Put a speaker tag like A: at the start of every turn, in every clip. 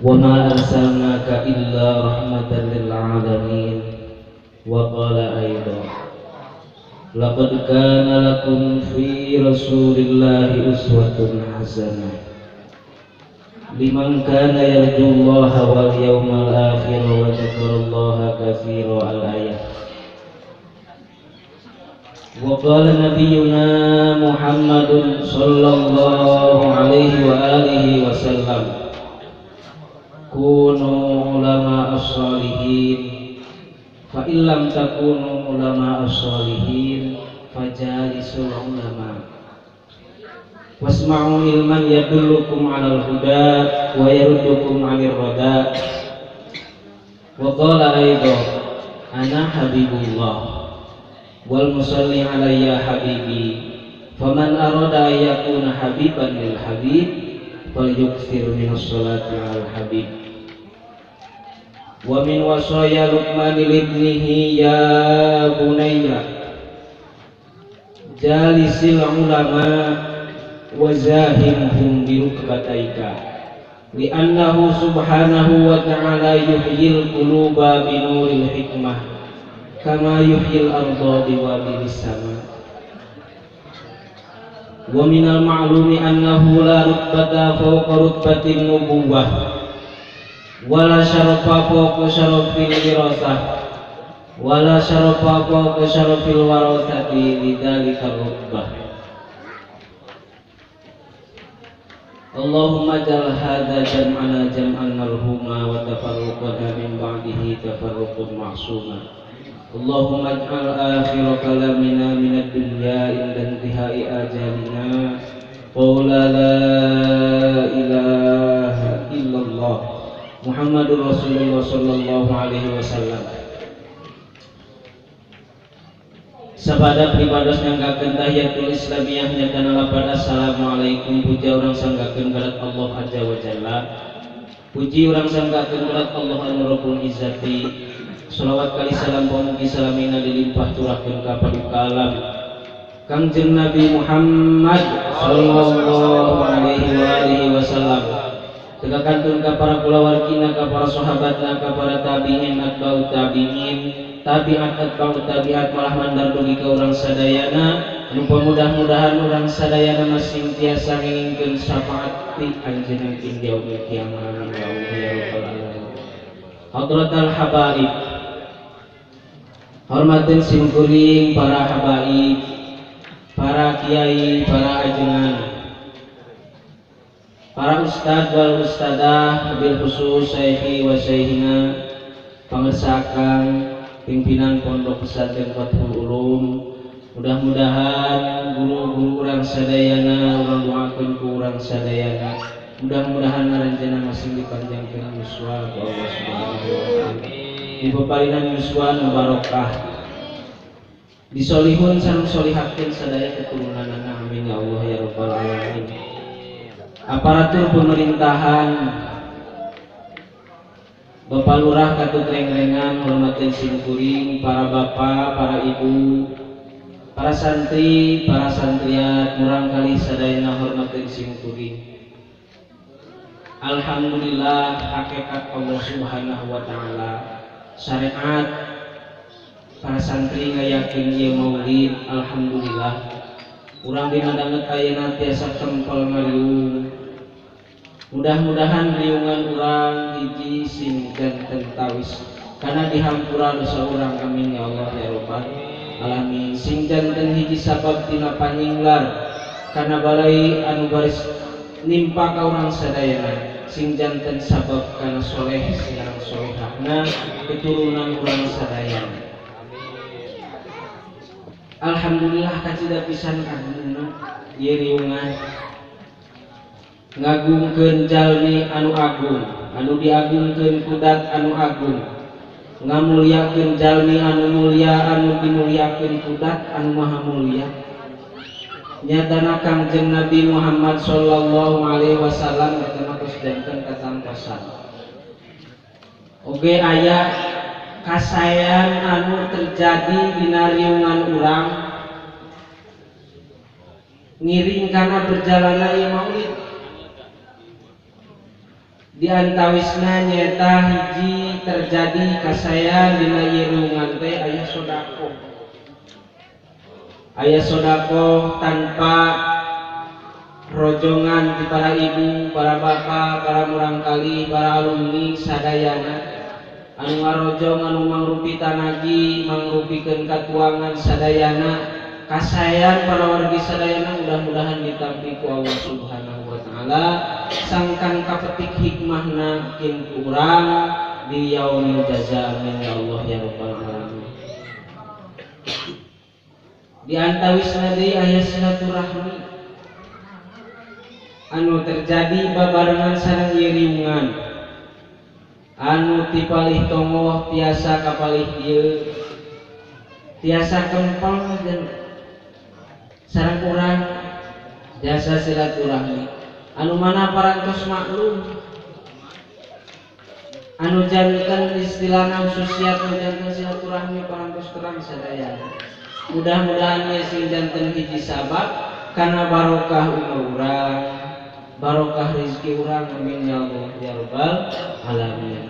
A: وما أرسلناك إلا رحمة للعالمين. وقال أيضا لقد كان لكم في رسول الله أسوة حسنة لمن كان يرجو الله واليوم الآخر وذكر الله كثيرا. الآية. وقال نبينا محمد صلى الله عليه وآله وسلم كونوا علماء الصالحين فإن لم تكونوا علماء الصالحين فجالسوا العلماء واسمعوا علما يدلكم على الهدى ويردكم عن الردى. وقال أيضا أنا حبيب الله والمصلي علي حبيبي فمن أراد أن يكون حبيبا للحبيب فليكثر من الصلاة على الحبيب. ومن وصايا لقمان لابنه يا بني جالس العلماء وزاهمهم بركبتيك لأنه سبحانه وتعالى يحيي القلوب بنور الحكمة كما يحيي الأرض بوابل السماء. ومن المعلوم أنه لا رتبة فوق رتبة النبوة ولا شرف فوق شرف الوراثة ولا شرف فوق شرف الوراثة لذلك الرتبة. اللهم اجعل هذا جمعنا جمعا مرحوما وتفرقنا من بعده تفرقا معصوما. اللهم اجعل آخر كلامنا من الدنيا عند انتهاء آجالنا قول لا إله إلا الله محمد رسول الله صلى الله عليه wasallam. Sabada pribados nyanggakeun tahiyatul islamiyah nyatana lapan assalamualaikum. Puji urang sanggakeun kerat Allah azza wa jalla. Puji urang sanggakeun kerat Allah anu rabbul izzati. Shalawat kali salam pamugi salamina dilimpah curahkeun ka paduka alam Kangjeng Nabi Muhammad sallallahu alaihi wasallam. Tegakantun ka para kulawargina, ka para sahabatna, ka para tabi'in, atba'ut tabi'in, tabi'at atba'ut tabi'at, malah mandar dugi ka urang sadayana. Anu mudah-mudahan urang sadayana masing tiasa ngingkeun syafaat ti anjeunna ing yaumil kiamah. Amin ya Allah ya rabbal alamin. Hadratal habaib, hormatin simkuring para habaib, para kiai, para ajengan, para ustad wal ustadah, bil khusus syekhi wa syekhina, pangersakan pimpinan pondok pesantren Fathul Ulum. Mudah-mudahan guru-guru urang sadayana urang doakeun ku urang sadayana, mudah-mudahan ngaranjeunna masing dipanjangkeun yuswa ku Allah Subhanahu wa taala. Dipeparinan yuswa nu barokah, disolihun sareng solihakeun sadaya keturunanna. Amin ya Allah ya rabbal alamin. Aparatur pemerintahan, Bapak Lurah Katut Rengrengan, hormatin simkuring para bapak, para ibu, para santri, para santriat, murang kali sadayana hormatin simkuring. Alhamdulillah, hakikat Allah Subhanahu wa taala syariat para santri ngayakeun ieu maulid. Alhamdulillah, urang dinadanget ayeuna tiasa tempel ngaliung. Mudah-mudahan riungan urang hiji sing janten tawis kana dihampura dosa urang. Amin ya Allah ya rabbal alamin. Sing janten hiji sabab tina panyinglar kana balai anu baris nimpa ka urang sadayana. Sing janten sabab kana soleh sareng solehahna keturunan urang sadayana. Alhamdulillah kacida pisan agunna ieu riungan ngagungkeun jalmi anu agung, anu diagungkeun kudat anu agung, ngamulyakeun jalmi anu mulya, anu dimulyakeun kudat anu maha mulya. Nyatana Kangjeng Nabi Muhammad sallallahu alaihi wasallam eta tos janten katangtosan. Oge aya kasayan anu terjadi dina riungan urang ngiring kana berjalanna ieu maulid. Di antawisna nyata hiji terjadi kasayan dina irungan teh aya sodako tanpa rojongan di para ibu, para bapak, para murangkali, para alumni sadayana anu ngarojong anu mangrupi tanagi mangrupikeun katuangan sadayana kasayan para wargi sadayana mudah-mudahan ditampi ku Allah Subhanahu wa taala sangkan kapetik hikmahna kin urang di yaumil jaza. Amin ya Allah ya rabbal alamin. Di antawisna deui aya silaturahmi anu terjadi babarengan sareng iringan anu tipalih tongoh tiasa kapalih dieu tiasa kempel dan sareng urang jasa silaturahmi anu mana parantos maklum anu janten istilahna khususiyat anu janten silaturahmi parantos terang sadayana. Mudah-mudahan ya sing janten hiji sabab karena barokah umur urang, barokah rezeki urang. Amin ya Allah ya rabbal alamin.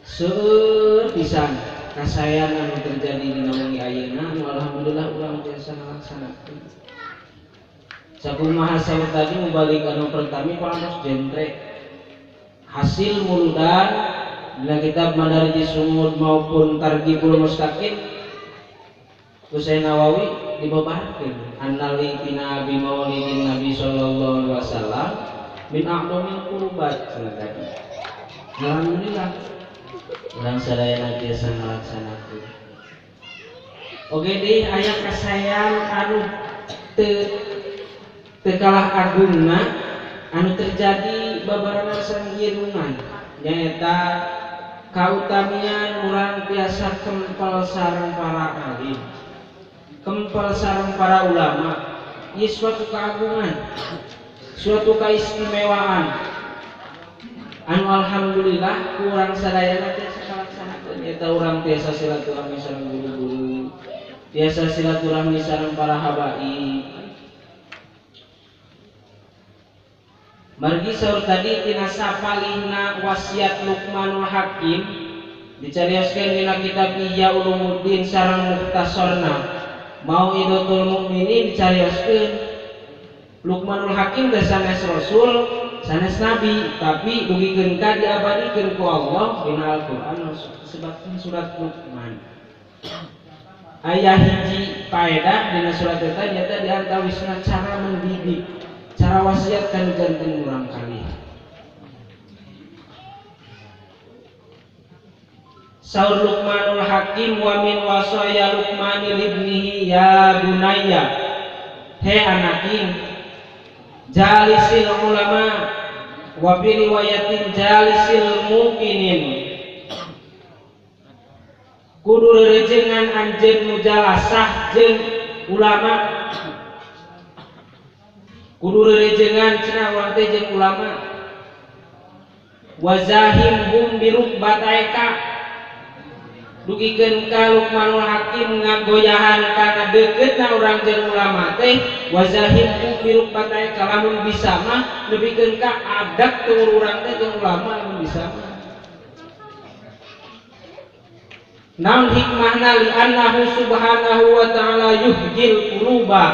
A: Seueur pisan kasayan anu terjadi dina wengi ayeuna anu alhamdulillah urang biasa ngalaksanakeun. Sakumaha saur tadi mubalik anu pertami parantos jentre hasil muludan dina kitab Madarijus Sumud maupun Targhibul Mustaqim Kusai Nawawi dibabarkeun annali tina bi maulidin Nabi sallallahu alaihi wasallam min a'dhamil qurbat tadi. Alhamdulillah urang sadayana biasa ngalaksanakeun. Oge deui aya kasayan anu teu kalah agungna anu terjadi babarengan sareng irungan nyaeta kautamian urang tiasa kempel sareng para alim, kempel sareng para ulama. Ieu suatu keagungan, suatu keistimewaan anu alhamdulillah urang sadayana tiasa kalaksanakeun. Eta urang tiasa silaturahmi sareng guru-guru, tiasa silaturahmi sareng para habaib. Margi saur tadi tina sapalihna wasiat Luqmanul Hakim dicarioskeun dina kitab Ihya Ulumuddin sareng mukhtasarna Mau'idatul Mukminin dicarioskeun. Luqmanul Hakim teh sanes rasul, sanes nabi, tapi dugikeun ka diabadikeun ku Allah dina Al-Qur'an disebutkeun surat Luqman. Aya hiji faedah dina surat eta nyata di antawisna cara mendidik, cara wasiat kanu janten urang kali. Saur Luqmanul Hakim wa min wasaya Luqmani libnihi ya bunayya, he anaking jalisil ulama wa bi riwayatin jalisil mukinin, kudu rerengan anjeun mujalasah jeung ulama, kudu rerengan cenah urang teh jeung ulama. Wazahimhum birukbataika, dugikeun ka Luqmanul Hakim ngagoyahan kana deuketna urang jeung ulama teh. Wazahimhum birukbataika, lamun bisa mah nebikeun ka adak teu urang teh jeung ulama lamun bisa mah. Naon hikmahna li annahu subhanahu wa ta'ala yuhjil quluba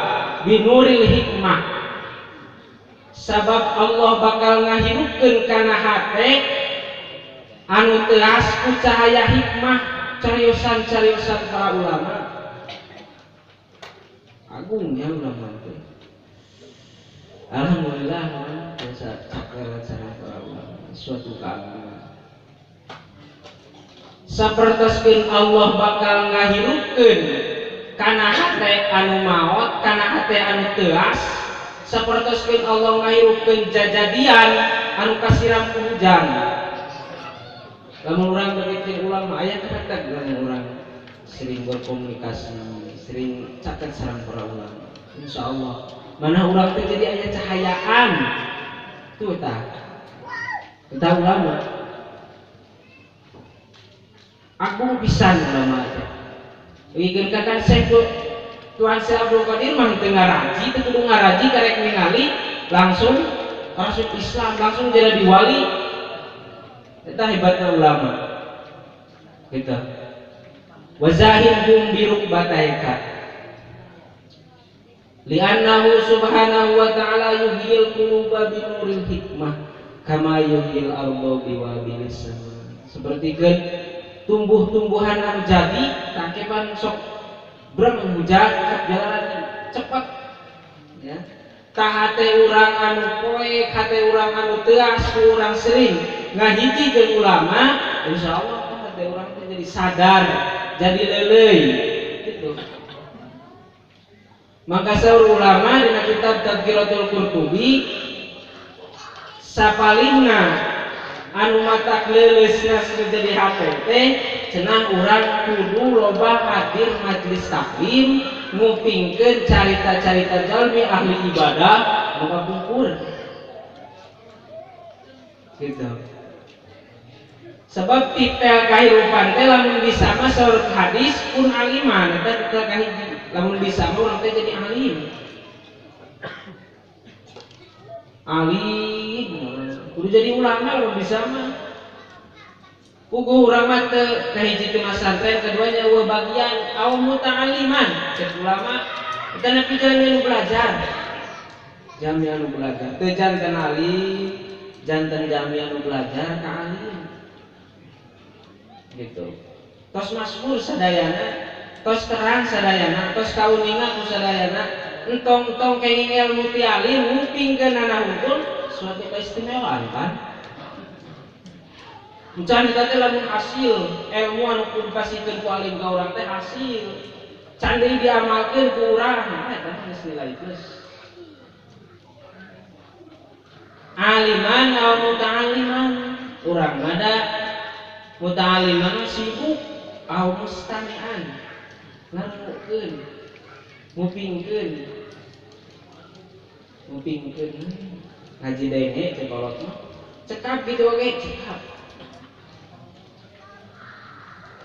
A: binuril hikmah, sabab Allah bakal ngahirupkeun kana hate anu teas ku cahaya hikmah cariosan-cariosan para ulama. Agungnya ulama teh alhamdulillah biasa cakaran sareng para ulama suatu keagungan. Sapertoskeun Allah bakal ngahirupkeun kana hate anu maot, kana hate anu teas, sapertoskeun Allah ngahirupkeun jajadian anu kasiram ku hujan. Lamun urang bagi ulama aya katak lamun urang sering berkomunikasi, sering caket sareng para ulama. Insyaallah mana urang teh jadi aya cahayaan tuh tah. Tah ulama agung pisan ulama teh. Wikeun kakan Syekh Tuan Syekh Abdul Qadir mah teu ngaraji, teu kudu ngaraji karek ningali langsung masuk Islam langsung jadi wali. Eta hebatnya ulama. Gitu. Wazahirhum birukbataika. Li'annahu subhanahu wa ta'ala yuhyil quluba binuril hikmah kama yuhyil arda biwabilis sama. Seperti kan tumbuh-tumbuhan anu jadi kakepan sok brem hujan jalan cepat ya. Tahate urang anu poek, hate urang anu teas, urang sering ngahiji jeung ulama, insyaallah hate urang teh jadi sadar, jadi lelei gitu. Maka saur ulama dina kitab Tadhkiratul Qurtubi sapalingna anu matak leuleusna jadi hate teh cenah urang kudu loba hadir majelis taklim ngupingkeun carita-carita jalmi ahli ibadah nu kapungkur gitu. Sebab titel kahirupan teh lamun bisa mah saur hadis pun aliman eta titel kahiji lamun bisa mah urang teh jadi alim kudu jadi ulama lamun bisa mah. Puguh urang mah teu kahiji teu masantren, keduanya eueuh bagian kaum muta'alliman, cek ulama eta nepi jalmi anu belajar. Jalmi anu belajar, teu janten alim, janten jalmi anu belajar ka alim. Gitu. Tos masmur sadayana, tos terang sadayana, tos kauningan ku sadayana, entong-entong kenging ilmu ti alim ngupingkeun anak unggul suatu keistimewaan kan. Can eta teh lamun hasil ilmu anu dipasikeun ku alim ka urang teh hasil can deui diamalkeun ku urang eta geus nilai plus. Aliman aw muta'alliman urang mada muta'alliman sibuk aw mustami'an ngarungkeun ngupingkeun ngaji denge cek kolot mah cekap gitu oge cekap.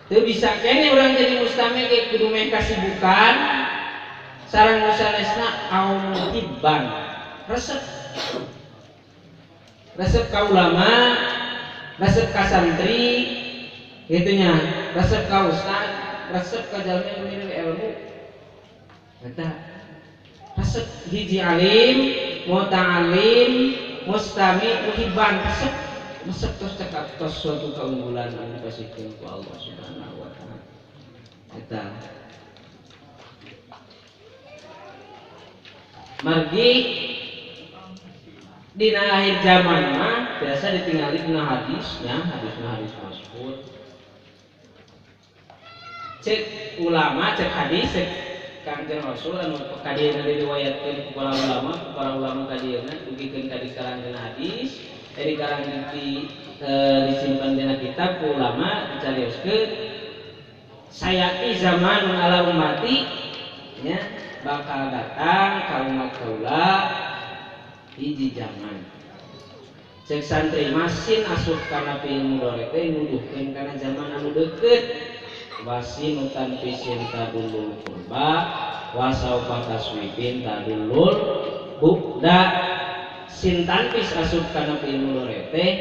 A: Teu bisa kene urang jadi mustami ge kudu meh kasibukan sareng sanesna aum tibban resep ka ulama, resep ka santri gitunya, resep ka ustaz, resep ka jalmi anu minum ilmu. Eta resep hiji alim, muta'allim, mustami, muhibban resep tos cekap tos suatu keunggulan anu dipasikeun ku Allah Subhanahu wa taala. Eta margi dina akhir zaman mah biasa ditinggali dina hadisnya, hadis masyhur. Cek ulama, cek hadis, cek Kangjeng Rasul anu kadieuna diriwayatkeun ku para ulama kadieuna dugikeun ka dikarangan hadis. Sekarang disimpan dina kitab ku ulama dicarioskeun sayati zaman ala umati nya bakal datang ka umat kaula hiji zaman cek santri masin asup kana ilmu dore teh nuduhkeun kana zaman anu deukeut wasin utan pisin tadulul qurba wasaufa taswibin tadulul bukda sintan pis asup kana ilmu lore teh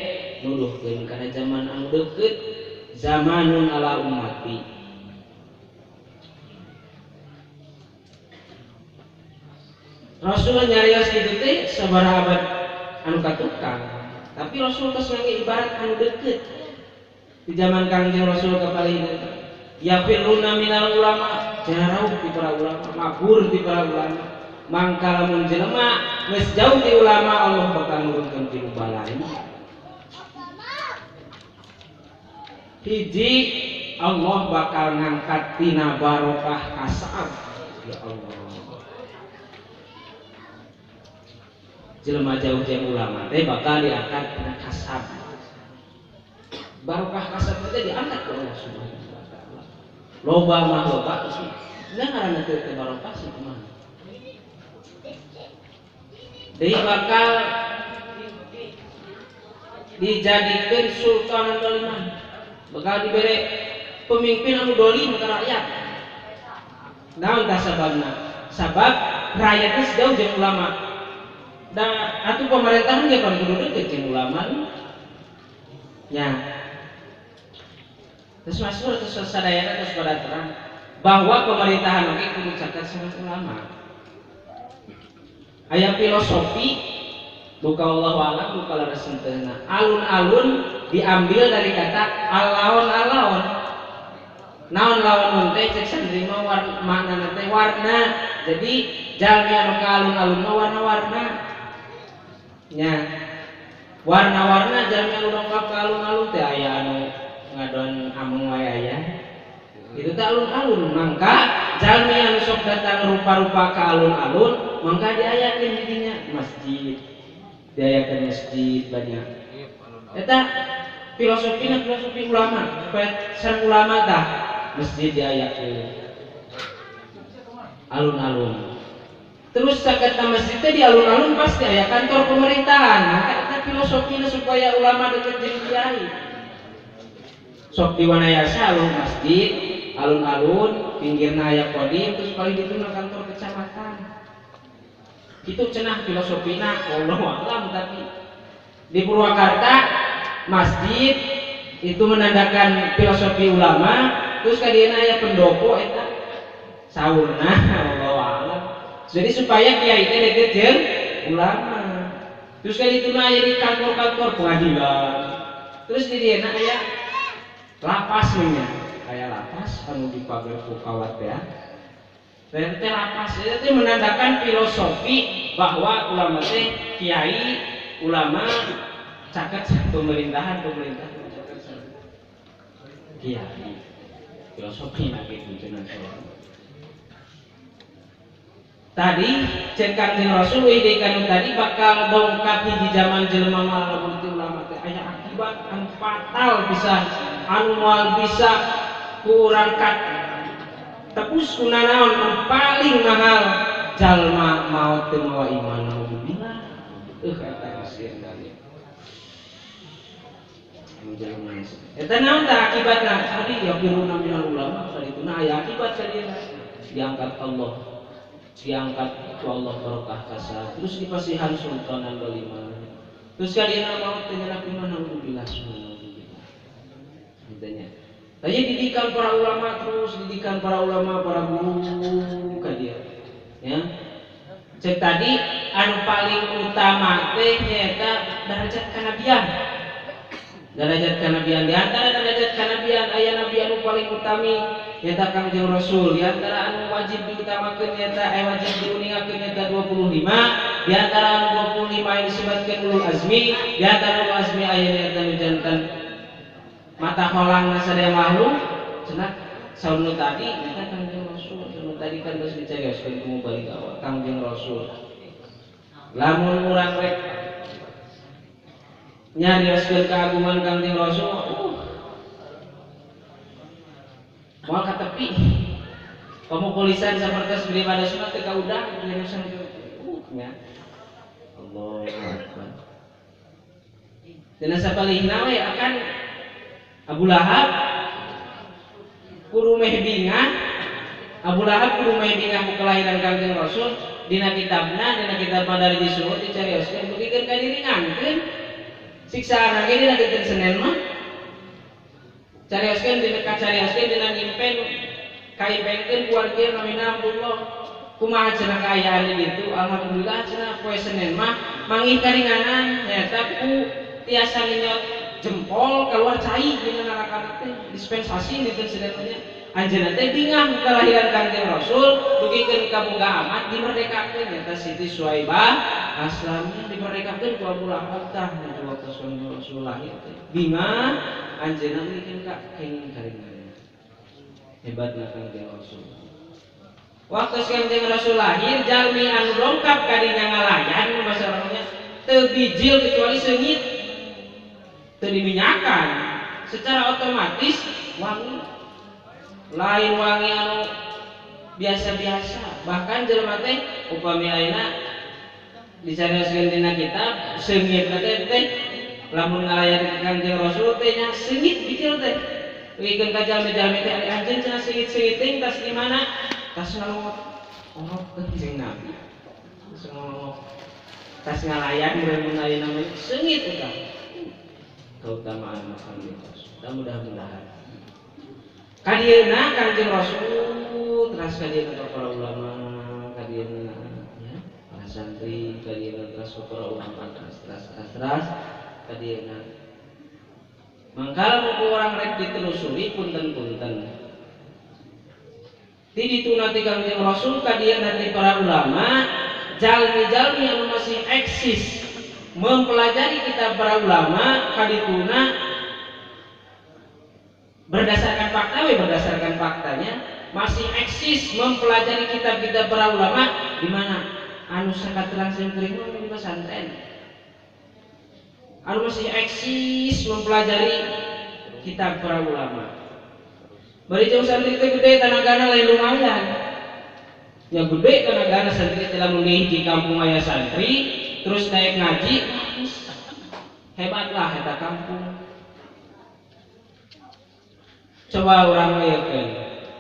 A: nuduhkeun kana zaman anu deukeut zamanun ala ummati. Rasul nyarios kitu teh sabaraha abad anu katukang, tapi Rasul tos ngangge ibarat anu deukeut. Di zaman Kangjeng Rasul kapalihna yafiruna minal ulama, jarau ti para ulama, mabur ti para ulama. Mangka lamun jelema geus jauh ti ulama Allah bakal nurunkeun ti balain. Hiji Allah bakal ngangkat tina barokah kasab. Ya Allah. Jelema jauh jeung ulama teh bakal diangkat tina kasab. Barokah kasab teh diangkat ku Allah Subhanahu wa taala. Loba mah loba sih. Nya ngaranna teh barokah sih kumaha? Jadi bakal dijadikan sultan doliman, bakal diberi pemimpin anu dolim ke rakyat. Naon tah sababna? Sabab rakyatnya sejauh jeung ulama. Da atuh pemerintahan ge pan kudu deukeut jeung ulama nya. Terus masuk terus sadayana terus pada terang bahwa pemerintahan oge kudu caket sama ulama. Aya filosofi buka Allah alam buka lara sentena. Alun-alun diambil dari kata alaon-alaon. Naon lawan teh cek sandrima maknana teh warna. Jadi jalmi anu ka alun-alun mah warna-warna. Nya. Warna-warna jalmi anu dongkap ka alun-alun teh aya anu ngadon amung wae aya. Itu teh alun-alun mangka jalmi anu sok datang rupa-rupa ka alun-alun mangka diayakeun di dinya masjid. Diayakeun masjid banyak. Eta filosofina filosofi ulama, pesan ulama tah masjid diayakeun. Alun-alun. Terus sakata masjid teh di alun-alun pasti aya kantor pemerintahan. Maka eta filosofina supaya ulama deket jeung kiai. Sok diwanayasa alun masjid, alun-alun, pinggirna aya kodim, terus paling dituna kantor kecamatan. Itu cenah filosofina, wallahu a'lam. Tapi di Purwakarta masjid itu menandakan filosofi ulama, terus kadieuna aya pendopo eta saurna, wallahu a'lam. Jadi supaya kiai teh deket jeung ulama. Terus kadituna aya di kantor-kantor pengadilan. Terus di dieu aya lapas nya, aya lapas anu dipager ku kawat teh. Teh lapas itu menandakan filosofi bahwa ulama teh kiai, ulama caket pemerintahan caket kiai. Filosofi na kitu cenah. Tadi cek Kanjeng Rasul ide kanu tadi bakal dongkap di zaman jelema malamun ti ulama teh aya akibat anu fatal bisa anu moal bisa kurang kat tepus kunanaon anu paling mahal jalma maot teu mawa iman naudzubillah. Eta kasihan kali. Anu jalma eta naon tah akibatna tadi ya firuna minal ulama sadituna aya akibat tadi diangkat Allah. Diangkat ku Allah barokah kasar terus dipasihan sultanan baliman terus kadina maut teh nyana iman naudzubillah subhanallah intanya tanya didikan para ulama terus didikan para ulama para guru ka dia ya cek tadi anu paling utama teh nyaeta derajat kanabian di antara derajat kanabian aya nabi anu paling utami nyaeta Kangjeng Rasul. Di antara anu wajib diutamakeun nyaeta wajib diuningakeun nyaeta 25. Di antara anu 25 yang disebutkeun ulul azmi, di antara ulul azmi aya nyaeta nu janten mata holang sadaya makhluk cenah saunu tadi nyaeta Kangjeng Rasul. Saunu tadi kan geus dicarioskeun ku mubalik awal Kangjeng Rasul. Lamun urang rek nyarioskeun keagungan Kangjeng Rasul moal ka tepi pemukulisan sapertos beli pada sunat teh kaudah nyarioskeun nya Allahu Akbar. Dina sapalihna we akan Abu Lahab kudu meh bingah Abu Lahab kudu meh bingah ku kelahiran Kangjeng Rasul dina kitabna dina kitab Madarij Suhud dicarioskeun dugikeun ka diri ngangkeun siksaan ge dina dinten Senin mah carioskeun dina kacarioskeun dina nyimpen kaimpenkeun keluarga namina Abdullah kumaha cenah kaayaan gitu alhamdulillah cenah poe Senin mah mangih karinganan nyaeta ku tiasa nginyot jempol keluar cai dina narakana teh dispensasi dinten Senin nya anjeunna teh bingah kelahiran Kangjeng Rasul dugikeun ka Bunga Ahmad dimerdekakeun nyaeta Siti Suwaibah aslamnya dimerdekakeun ku Abu Lahab tah nya waktu Rasul lahir teh bingah anjeunna dugikeun ka kenging karingan hebatna Kangjeng Rasul. Waktu Kangjeng Rasul lahir jalmi anu dongkap ka dinya ngalayan basa orangnya teu bijil kecuali seungit teu diminyakan secara otomatis wangi lain wangi anu biasa-biasa bahkan jelema teh upami ayeuna dicarioskeun dina kitab seungit teh lamun ngalayan Kangjeng Rasul teh nya seungit bijil teh dugikeun ka jalmi-jalmi teh ari anjeun cenah seungit-seungit teh tas di mana tas ngalongok orok jeung Nabi tas ngalongok tas ngalayan mun aya namanya seungit eta keutamaan makan mitos. Mudah-mudahan kadieuna Kanjeng Rasul teras kadieuna para ulama kadieuna ya para santri kadieuna teras para ulama teras kadieuna mangkal muku orang rek ditelusuri punten-punten ti dituna ti Kanjeng Rasul kadieuna ti para ulama jalmi-jalmi anu masih eksis mempelajari kitab para ulama kadituna berdasarkan faktanya masih eksis mempelajari kitab-kitab para ulama di mana anu sakat terang di pesantren anu masih eksis mempelajari kitab para ulama bari jeung santri teh gede tanagana lain lumayan ya gede tanagana santri teh lamun di kampung aya santri terus naik ngaji hebatlah eta kampung. Coba orang lihatkan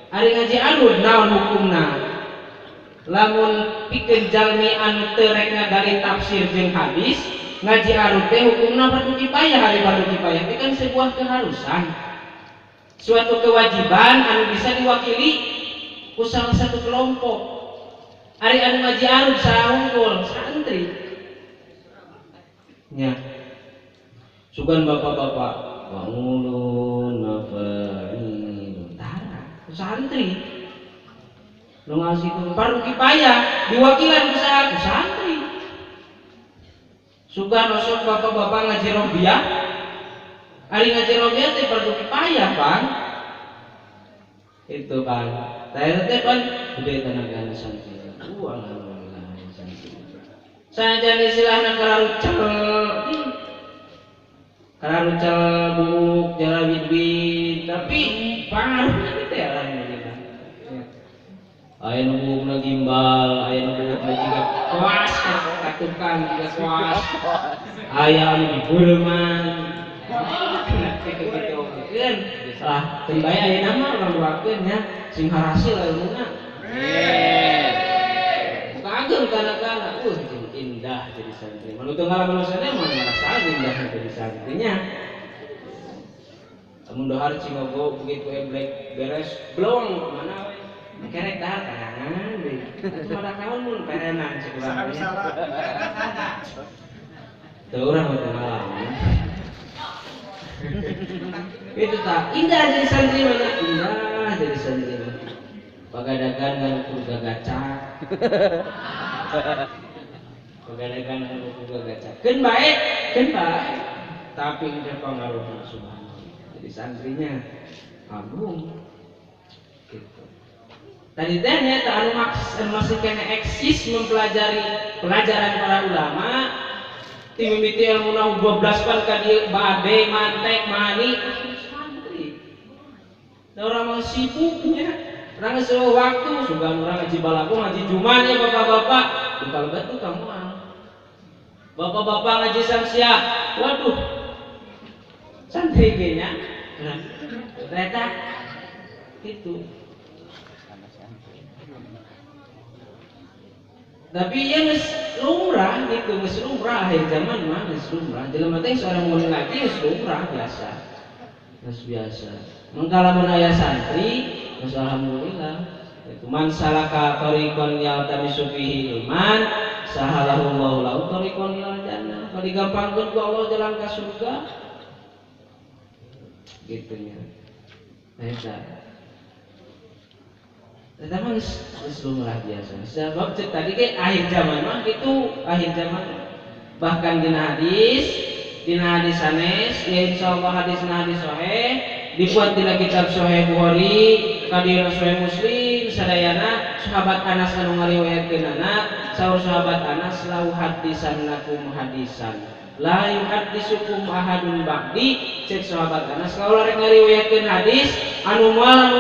A: ari ngaji anud naon hukumna lamun pikeun jalmi anu teu rek ngagali tafsir jeung hadis ngaji anud teh hukumna fardu kifayah ari fardu kifayah itu kan sebuah keharusan suatu kewajiban anu bisa diwakili ku salah satu kelompok ari anu ngaji anud saha unggul santri nya sugan bapak-bapak wangulun nafa'ilun tara santri nu ngasih fardu kifayah diwakilan ku santri sugan osok bapak-bapak ngaji robiah ari ngaji robiah teh fardu kifayah Bang itu kan saya teh kan gede tenaga santri alhamdulillah santri sajan istilahna kararucal bubuk jalan bibit tapi pengaruhnya gitu ya alhamdulillah aya nu bubukna gimbal aya nu bubukna juga kuas katukan juga kuas aya anu dibeureman gitu kan salah tembaya aya nama orang duakeun nya sing harasil ilmuna kagem kana-kana indah jadi santri. Menurut ngalaman santri mah ngerasa indah jadi santrinya. Amun dohar cingogo begitu black beres blong mana we. Kerek dahar tangan deui. Atuh ada kawan mun perenan sakurang nya. Teu urang teu ngalaman. Itu tak indah jadi santri mana indah jadi santri. Pagadagan kan kurga gacak. Pagadagan kan kurga gacak. Keun baik. Tapi itu pengaruhnya subhanallah. Jadi santrinya agung. Gitu. Tadi teh nya anu masih kena eksis mempelajari pelajaran para ulama. Ti mimiti ilmuna 12 kan ka dieu bade mantek mani santri. Da urang mah sibuknya. Orang sewa waktu, sugan orang ngaji balaku, ngaji Jumat ya bapak-bapak. Bukan betul kamu bapak-bapak ngaji samsiah. Waduh, santri gini ternyata itu. Tapi ya lumrah gitu, lumrah akhir zaman mah lumrah. Dalam arti seorang mau ngaji lumrah biasa. Mengkalamun ayah santri. Alhamdulillah itu man salaka tariqan yaltamisu fihi ilman sahalahu Allahu lahu tariqan ilal jannah digampangkeun ku Allah jalan ka surga gitu nya eta mah geus lumrah biasa sebab cek tadi ke akhir zaman mah itu akhir zaman bahkan dina hadis sanes ya insyaallah hadisna hadis sahih dibuat dina kitab Sahih Bukhari kadina Sahih Muslim sadayana sahabat Anas anu ngariwayatkeunana saur sahabat Anas lau hadisannakum hadisan la yuhaddisukum ahadun ba'di cek sahabat Anas kalau rek ngariwayatkeun hadis anu moal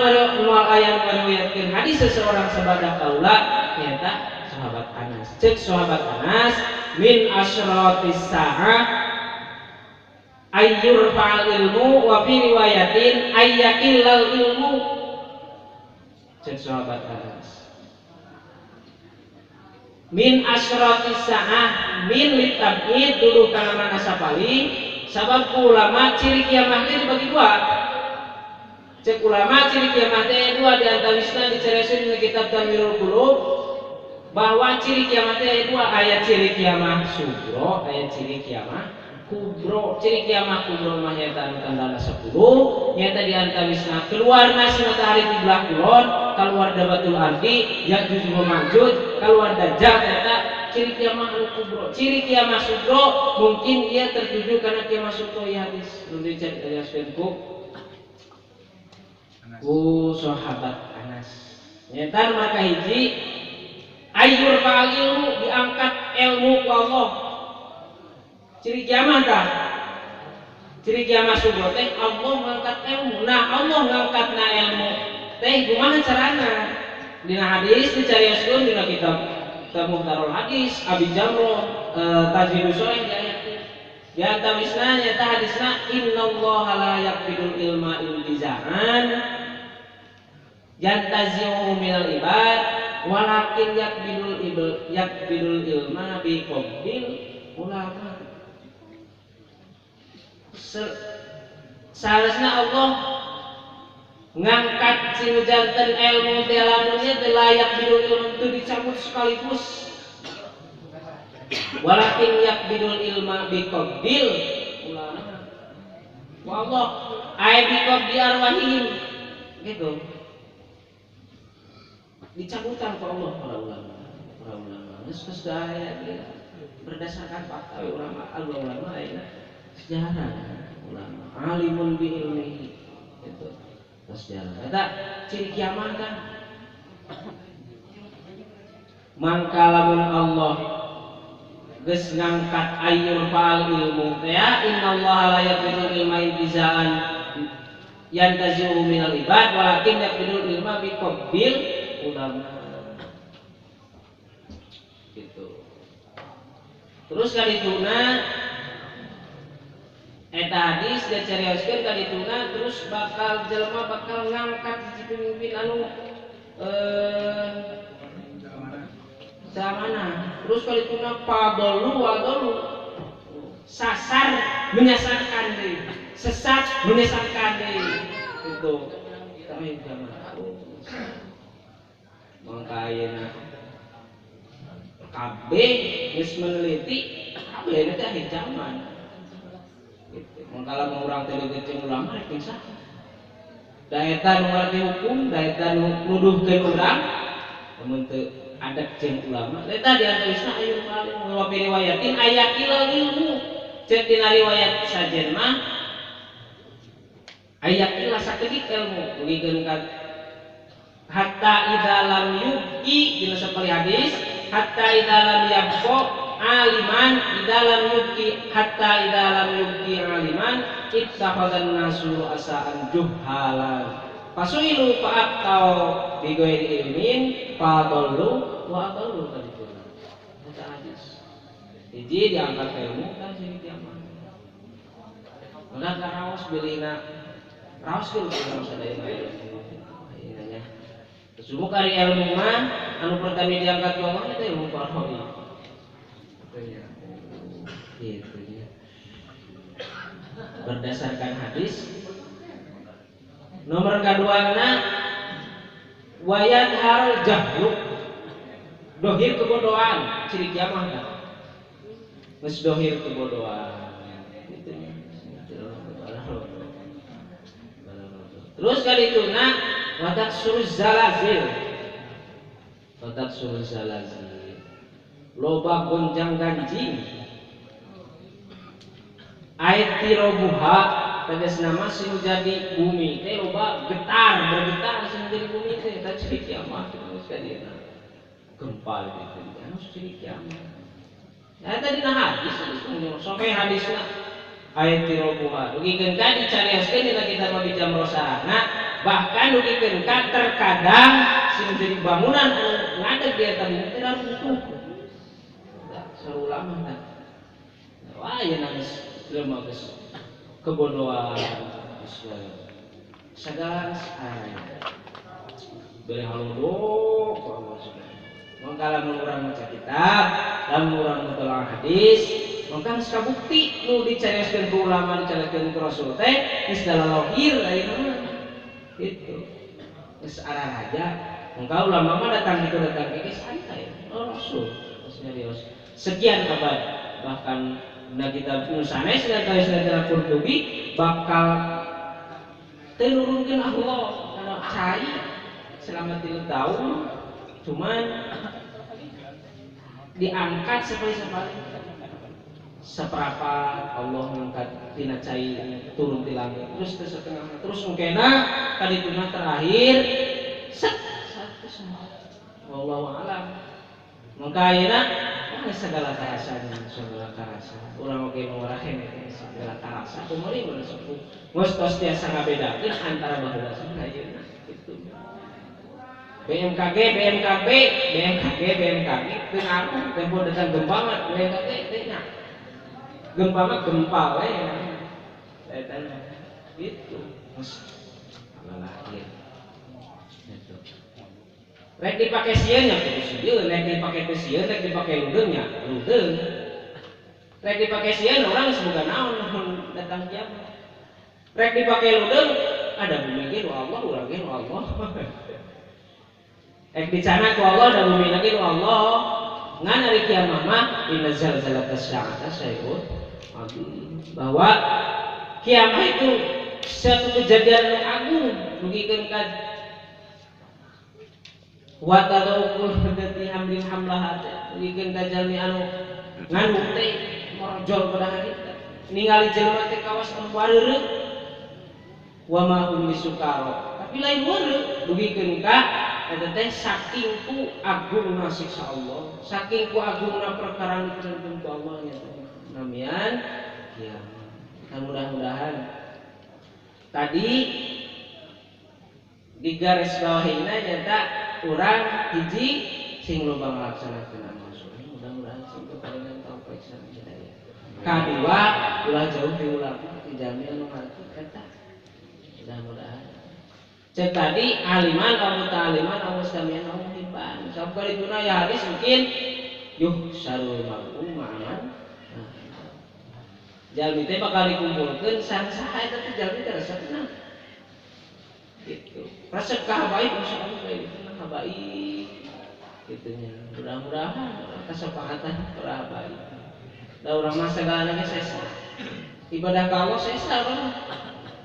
A: aya ngariwayatkeun hadis seseorang sabada kaula nyata sahabat Anas cek sahabat Anas min asyratis saah ayyur fa'al ilmu wa fi riwayatin ayyakillal ilmu cek sahabat Anas min asyratis sa'ah min litabid dulu kana mana sapali sabab ulama ciri kiamah teh dibagi dua. Cek ulama ciri kiamah teh dua di antawisna diceresin di kitab Tanwirul Qulub bahwa ciri kiamah teh dua, ayat ciri kiamah sugro, ayat ciri kiamah kubro. Ciri kiamah kubro mah nyata tanda 10 nyata di antawisna keluar nasi matahari di belah kulon, keluar dabatul ardi Ya'juj wa Ma'juj, keluar dajjal. Nyata ciri kiamah kubro. Ciri kiamah sugro mungkin dia tertuju karena kiamah sugro ya hadis belum dicek dari aspenku sahabat Anas. Nyata maka hiji ayyur fa'al ilmu, diangkat ilmu ku Allah. Ciri kiamah dah. Ciri kiamah sugro teh Allah ngangkat ilmu. Nah, Allah ngangkatna ilmu teh kumaha carana? Dina hadis dicarioskeun dina kitab Muhtarul Hadis Abi Jamrah Tajwidus Sharih di ayat ieu. Di antawisna nyata hadisna innallaha la yaqbidul ilma intiza'an yantazi'u minal ibad walakin yakbidul ilma bi qabdil ulama. Seharusnya Allah ngangkat sinu janten ilmu dalam dunia teh layak bidul ilmu itu dicabut sekaligus. Walakin yakbidul ilma bi qabdil ulama. Wallah ay bi qabdi arwahihim gitu. Dicabutan ke Allah para ulama. Geus daya berdasarkan fakta ulama, ulama ya sejarah ulama alimun bi ilmihi itu sejarah. Eta ciri kiamat kan. Mangka lamun Allah geus ngangkat ayyul fa'al ilmu ya innallaha la yaqbidul ilma intiza'an yantazi'u minal ibad walakin yaqbidul ilma bi qabdil ulama gitu. Terus kadituna eta hadis dicarioskeun kadituna terus bakal jelema bakal ngangkat hiji pemimpin anu zamana. Terus kadituna fadolu wadolu sasar menyesatkan deui, sesat menyesatkan deui gitu. Tapi zaman mangka ayeuna kabeh geus meneliti kabeh teh akhir zaman gitu. Mangka lamun urang teh digeceng ulama rek bisa da eta nu ngarti hukum, da eta nu nuduhkeun urang lamun teu adek jeung ulama eta di antawisna aya paling wa riwayatin ayatil ilmu. Cek dina riwayat sajen mah ayatil sakedik ilmu dugikeun ka hatta idza lam yubqi dina sapari hadis hatta idza lam yabqa aliman idza lam yubqi hatta idza lam yubqi aliman ittakhadhan nasu asaan juhalan fasuilu fa'atau bi ghairi ilmin fadallu wa adallu kaditu. Eta hadis hiji diangkat ilmu kan sing kiamat. Maka karaos bilina raos kieu kalau sadaya Subuh kari ilmu mah anu pertama diangkat ke Allah itu ilmu faraid. Gitu ya. Berdasarkan hadis nomor kaduana wayat harul jahlu dohir kebodohan ciri kiamat kan. Geus dohir kebodohan. Gitu ya. Terus kali itu watak suruh zalazil loba gonjang ganjing ayat tirobuha tegas nama sing jadi bumi teh loba bergetar sing jadi bumi teh tah ciri kiamat terus kadieuna gempa gitu anu ciri kiamat. Eta dina hadis sampai hadisna ayat tirobuha dugikeun ka dicarioskeun dina kitab Abi Jamrah sarana bahkan dugikeun ka terkadang sing jadi bangunan anu ngadeg di eta bumi teh runtuh. Sarulama tah. Wah yeuna geus jelema geus kebodohan segala aya. Bere halunduk Maka lamun urang maca kitab, lamun urang mutalaah hadis, maka geus kabukti nu dicarioskeun ku ulama, dicarioskeun ku Rasul teh geus dalalahir ayeuna mah. Gitu. Geus araraja. Maka ulama mah datang geus santai. Oh Rasul, maksudnya dia sekian abad bahkan na kitab nu sanes dan kaya Qurtubi bakal tenurunkeun Allah kana cai selama 3 tahun cuman diangkat seperti seberapa Allah mengangkat tina cai turun di langit terus ke setengah terus mungkena kadituna terakhir set satu semua wallahu alam maka ayeuna segala karasanya segala karasa urang oge ngarahen segala karasa kumaha mun sepuh geus tos tiasa ngabedakeun antara baheula jeung ayeuna kitu BMKG teu ngaruh tempo datang gempa mah BMKG teh nya gempa mah gempa we eta gitu geus lahir gitu rek dipake sieun nya kudu sieun rek dipake teu sieun rek dipake ludeung nya ludeung rek dipake sieun urang geus boga naon datang kiamat rek dipake ludeung ada bumi ge Allah urang ge Allah rek dicana ku Allah ada bumi lagi ku Allah ngan hari kiamat mah inna zalzalatas sa'ata syai'un bahwa kiamat itu suatu kejadian yang agung dugikeun ka wa tadawul hadati hamlin hamlahat dugikeun ka jalmi anu nganu teh morjol pada hari ningali jelema teh kawas anu wareureuh wa ma hum bisukaro tapi lain wareureuh dugikeun ka eta teh saking ku agungna siksa Allah saking ku agungna perkara nu ditentukeun ku Allah nya namian ya mudah-mudahan tadi di garis bawahina nyata urang hiji sing loba ngalaksanakeun amal soleh mudah-mudahan sing palingan taufik sareng hidayah kadua ulah jauh di ulama dijamin anu ngarti eta mudah-mudahan cek tadi aliman kamu ta'aliman kamu samian kamu hibban sabab dituna ya hadis mungkin yuh sarul mar'u ma'aman jalmi teh bakal dikumpulkeun saha eta teh jalmi teh resepna gitu resep ka habaib insyaallah baik habaib kitu nya mudah-mudahan kesepakatan para habaib da urang mah sagalana ge sesa ibadah ka Allah sesa urang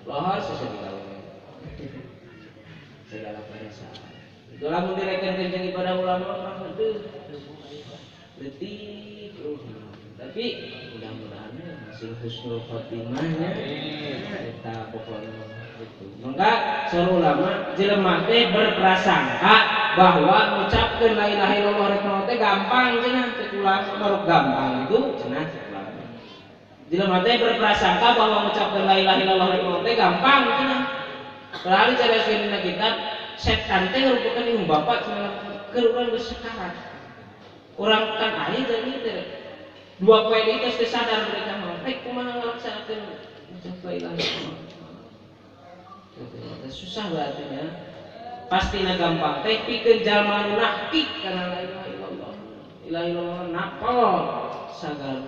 A: lohar sesa di Allah segala perasaan itu lamun direkenkeun jeung ibadah ulama urang heuh letih tapi mudah-mudahan masih husnul khotimahnya eta pokoknya itu maka seluruh ulama jelema teh berprasangka bahwa mengucapkeun la ilaha illallah rek teh gampang cenah teh ulah maruk gampang itu cenah jelema teh berprasangka bahwa mengucapkeun la ilaha illallah rek teh gampang cenah padahal cariokeun dina kitab setan teh ngarupakeun ieu bapak cenah keur urang geus sekarat urang kan aya jadi teh dua poe itu sudah sadar mereka mau kumaha ngalaksanakeun la ilaha illallah susah berartinya pastina gampang teh pikeun jalma nu nahki kana la ilaha illallah ilaha illallah napol sagala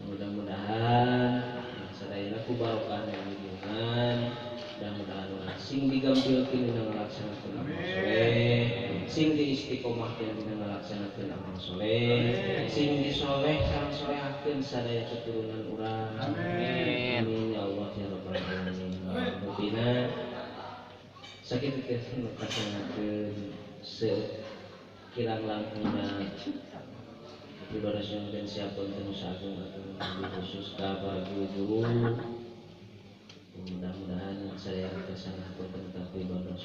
A: mudah-mudahan sadayana ku barokah lingkungan mudah-mudahan sing digampilkeun dina ngalaksanakeun amal soleh sing diistiqomahkeun dina ngalaksanakeun amal soleh sing disoleh sareng solehakeun sadaya keturunan urang amin ya Allah ya rabbal alamin mubina sakit keun kasangakeun sekirang langkungna ibadah dan siapun tenu sagung atau khusus ka para guru mudah-mudahan saya kesana pun tentang ibadah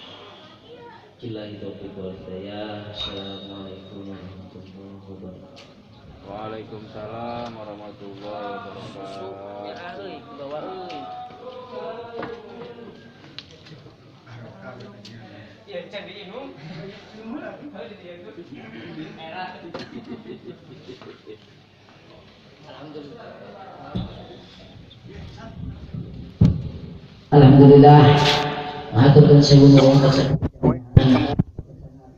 A: Billahi taufiq wal hidayah. Assalamualaikum warahmatullahi wabarakatuh.
B: Waalaikumsalam warahmatullahi wabarakatuh.
A: Ya, can diinum.
C: Alhamdulillah, matur nuwun sewu